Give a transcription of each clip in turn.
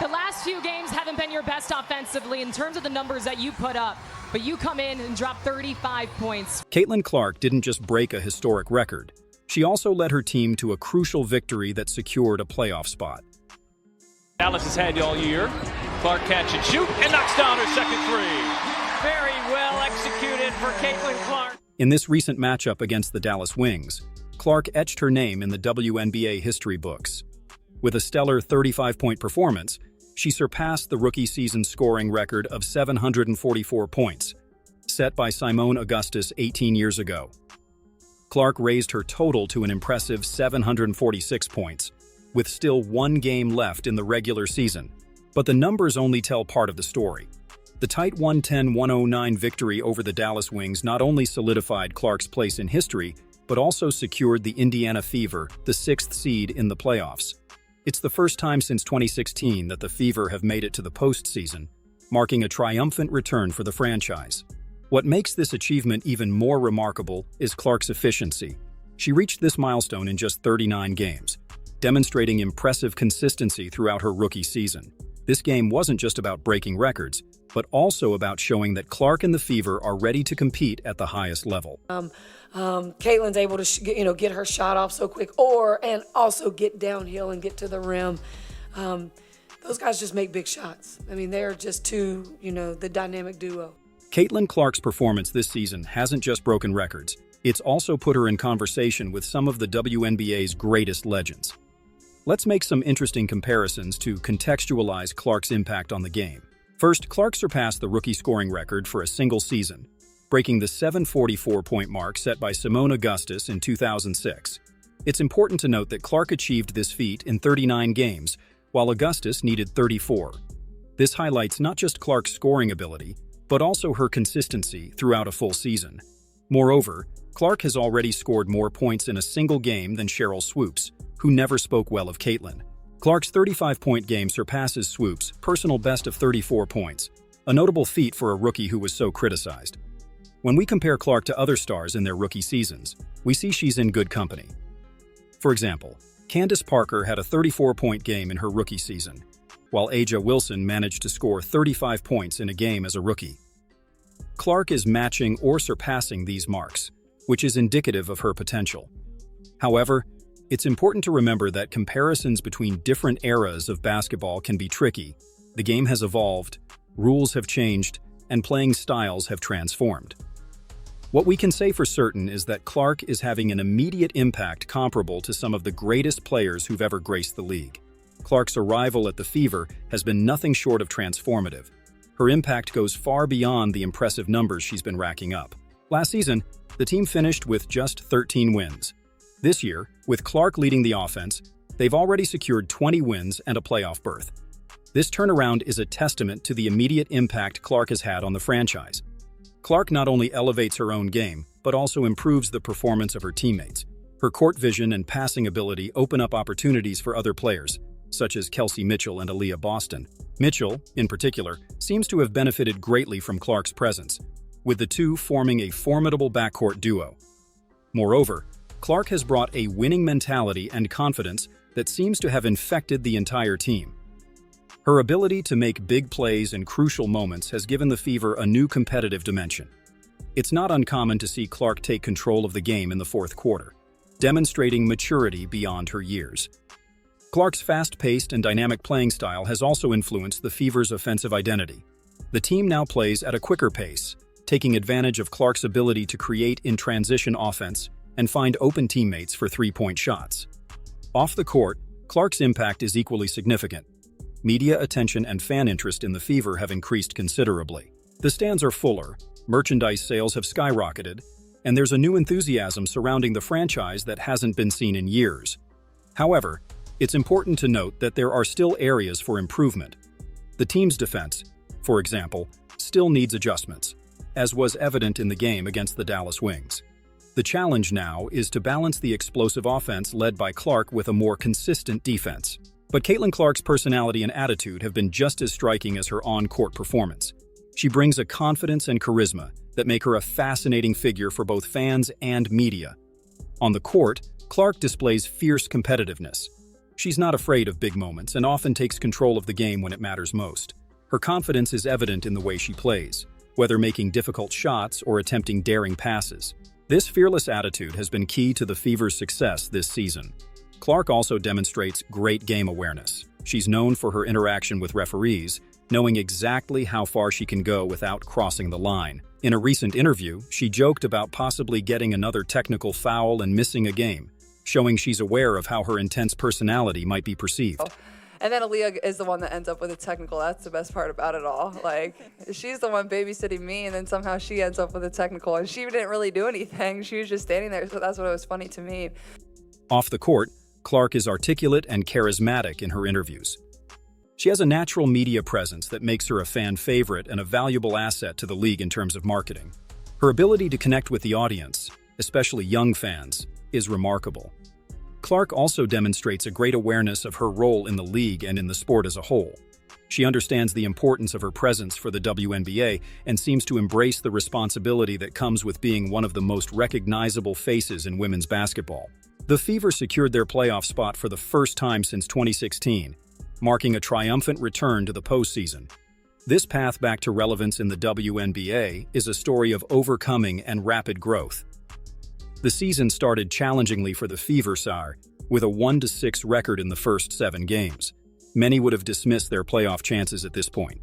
The last few games haven't been your best offensively in terms of the numbers that you put up, but you come in and drop 35 points. Caitlin Clark didn't just break a historic record. She also led her team to a crucial victory that secured a playoff spot. Dallas has had you all year. Clark catch and shoot and knocks down her second three. Very well executed for Caitlin Clark. In this recent matchup against the Dallas Wings, Clark etched her name in the WNBA history books. With a stellar 35-point performance, she surpassed the rookie season scoring record of 744 points, set by Simone Augustus 18 years ago. Clark raised her total to an impressive 746 points, with still one game left in the regular season. But the numbers only tell part of the story. The tight 110-109 victory over the Dallas Wings not only solidified Clark's place in history, but also secured the Indiana Fever, the 6th seed in the playoffs. It's the first time since 2016 that the Fever have made it to the postseason, marking a triumphant return for the franchise. What makes this achievement even more remarkable is Clark's efficiency. She reached this milestone in just 39 games, demonstrating impressive consistency throughout her rookie season. This game wasn't just about breaking records, but also about showing that Clark and the Fever are ready to compete at the highest level. Caitlin's able to get her shot off so quick, and also get downhill and get to the rim. Those guys just make big shots. I mean, they're just two, the dynamic duo. Caitlin Clark's performance this season hasn't just broken records. It's also put her in conversation with some of the WNBA's greatest legends. Let's make some interesting comparisons to contextualize Clark's impact on the game. First, Clark surpassed the rookie scoring record for a single season, breaking the 744-point mark set by Simone Augustus in 2006. It's important to note that Clark achieved this feat in 39 games, while Augustus needed 34. This highlights not just Clark's scoring ability, but also her consistency throughout a full season. Moreover, Clark has already scored more points in a single game than Sheryl Swoopes, who never spoke well of Caitlin. Clark's 35-point game surpasses Swoopes' personal best of 34 points, a notable feat for a rookie who was so criticized. When we compare Clark to other stars in their rookie seasons, we see she's in good company. For example, Candace Parker had a 34-point game in her rookie season, while A'ja Wilson managed to score 35 points in a game as a rookie. Clark is matching or surpassing these marks, which is indicative of her potential. However, it's important to remember that comparisons between different eras of basketball can be tricky. The game has evolved, rules have changed, and playing styles have transformed. What we can say for certain is that Clark is having an immediate impact comparable to some of the greatest players who've ever graced the league. Clark's arrival at the Fever has been nothing short of transformative. Her impact goes far beyond the impressive numbers she's been racking up. Last season, the team finished with just 13 wins. This year, with Clark leading the offense, they've already secured 20 wins and a playoff berth. This turnaround is a testament to the immediate impact Clark has had on the franchise. Clark not only elevates her own game, but also improves the performance of her teammates. Her court vision and passing ability open up opportunities for other players, such as Kelsey Mitchell and Aaliyah Boston. Mitchell, in particular, seems to have benefited greatly from Clark's presence, with the two forming a formidable backcourt duo. Moreover, Clark has brought a winning mentality and confidence that seems to have infected the entire team. Her ability to make big plays in crucial moments has given the Fever a new competitive dimension. It's not uncommon to see Clark take control of the game in the fourth quarter, demonstrating maturity beyond her years. Clark's fast-paced and dynamic playing style has also influenced the Fever's offensive identity. The team now plays at a quicker pace, taking advantage of Clark's ability to create in transition offense and find open teammates for three-point shots. Off the court, Clark's impact is equally significant. Media attention and fan interest in the Fever have increased considerably. The stands are fuller, merchandise sales have skyrocketed, and there's a new enthusiasm surrounding the franchise that hasn't been seen in years. However, it's important to note that there are still areas for improvement. The team's defense, for example, still needs adjustments, as was evident in the game against the Dallas Wings. The challenge now is to balance the explosive offense led by Clark with a more consistent defense. But Caitlin Clark's personality and attitude have been just as striking as her on-court performance. She brings a confidence and charisma that make her a fascinating figure for both fans and media. On the court, Clark displays fierce competitiveness. She's not afraid of big moments and often takes control of the game when it matters most. Her confidence is evident in the way she plays, whether making difficult shots or attempting daring passes. This fearless attitude has been key to the Fever's success this season. Clark also demonstrates great game awareness. She's known for her interaction with referees, knowing exactly how far she can go without crossing the line. In a recent interview, she joked about possibly getting another technical foul and missing a game, showing she's aware of how her intense personality might be perceived. And then Aaliyah is the one that ends up with a technical. That's the best part about it all. Like, she's the one babysitting me, and then somehow she ends up with a technical, and she didn't really do anything. She was just standing there, so that's what was funny to me. Off the court, Clark is articulate and charismatic in her interviews. She has a natural media presence that makes her a fan favorite and a valuable asset to the league in terms of marketing. Her ability to connect with the audience, especially young fans, is remarkable. Clark also demonstrates a great awareness of her role in the league and in the sport as a whole. She understands the importance of her presence for the WNBA and seems to embrace the responsibility that comes with being one of the most recognizable faces in women's basketball. The Fever secured their playoff spot for the first time since 2016, marking a triumphant return to the postseason. This path back to relevance in the WNBA is a story of overcoming and rapid growth. The season started challengingly for the Fever side, with a 1-6 record in the first 7 games. Many would have dismissed their playoff chances at this point.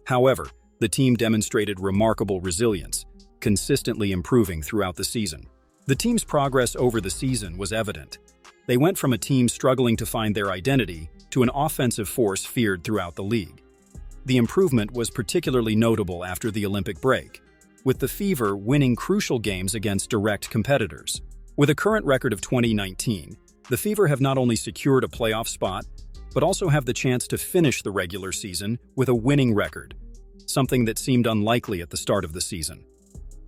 However, the team demonstrated remarkable resilience, consistently improving throughout the season. The team's progress over the season was evident. They went from a team struggling to find their identity to an offensive force feared throughout the league. The improvement was particularly notable after the Olympic break, with the Fever winning crucial games against direct competitors. With a current record of 20-19, the Fever have not only secured a playoff spot, but also have the chance to finish the regular season with a winning record, something that seemed unlikely at the start of the season.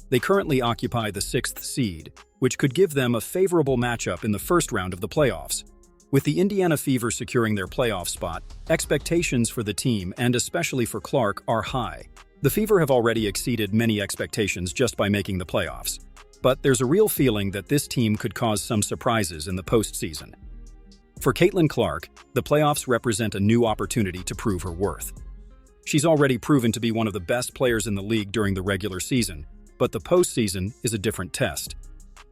They currently occupy the 6th seed, which could give them a favorable matchup in the first round of the playoffs. With the Indiana Fever securing their playoff spot, expectations for the team, and especially for Clark, are high. The Fever have already exceeded many expectations just by making the playoffs, but there's a real feeling that this team could cause some surprises in the postseason. For Caitlin Clark, the playoffs represent a new opportunity to prove her worth. She's already proven to be one of the best players in the league during the regular season, but the postseason is a different test.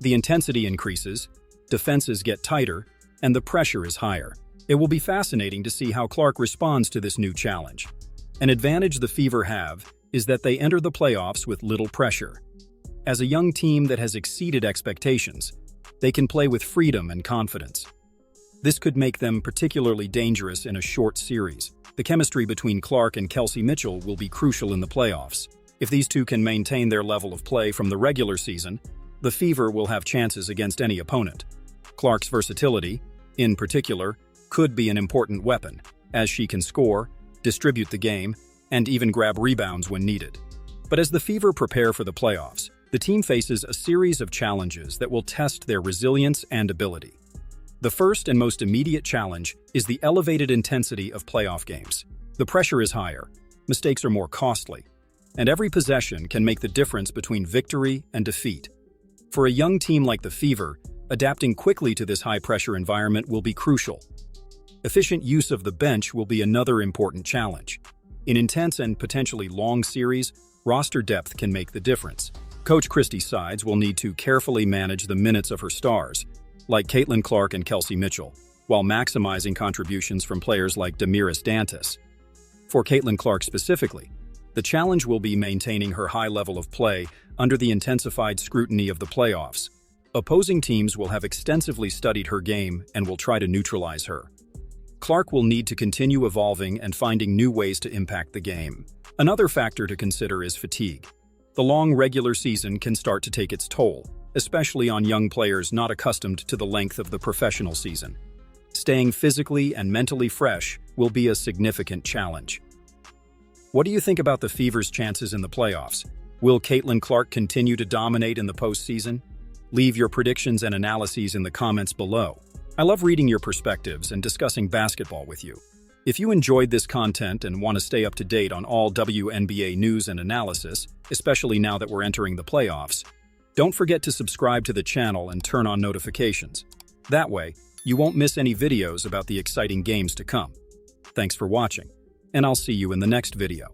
The intensity increases, defenses get tighter, and the pressure is higher. It will be fascinating to see how Clark responds to this new challenge. An advantage the Fever have is that they enter the playoffs with little pressure. As a young team that has exceeded expectations, they can play with freedom and confidence. This could make them particularly dangerous in a short series. The chemistry between Clark and Kelsey Mitchell will be crucial in the playoffs. If these two can maintain their level of play from the regular season, the Fever will have chances against any opponent. Clark's versatility, in particular, could be an important weapon, as she can score, distribute the game, and even grab rebounds when needed. But as the Fever prepare for the playoffs, the team faces a series of challenges that will test their resilience and ability. The first and most immediate challenge is the elevated intensity of playoff games. The pressure is higher, mistakes are more costly, and every possession can make the difference between victory and defeat. For a young team like the Fever, adapting quickly to this high-pressure environment will be crucial. Efficient use of the bench will be another important challenge. In intense and potentially long series, roster depth can make the difference. Coach Christie's sides will need to carefully manage the minutes of her stars, like Caitlin Clark and Kelsey Mitchell, while maximizing contributions from players like Damiris Dantas. For Caitlin Clark specifically, the challenge will be maintaining her high level of play under the intensified scrutiny of the playoffs. Opposing teams will have extensively studied her game and will try to neutralize her. Clark will need to continue evolving and finding new ways to impact the game. Another factor to consider is fatigue. The long regular season can start to take its toll, especially on young players not accustomed to the length of the professional season. Staying physically and mentally fresh will be a significant challenge. What do you think about the Fever's chances in the playoffs? Will Caitlin Clark continue to dominate in the postseason? Leave your predictions and analyses in the comments below. I love reading your perspectives and discussing basketball with you. If you enjoyed this content and want to stay up to date on all WNBA news and analysis, especially now that we're entering the playoffs, don't forget to subscribe to the channel and turn on notifications. That way, You won't miss any videos about the exciting games to come. Thanks for watching, and I'll see you in the next video.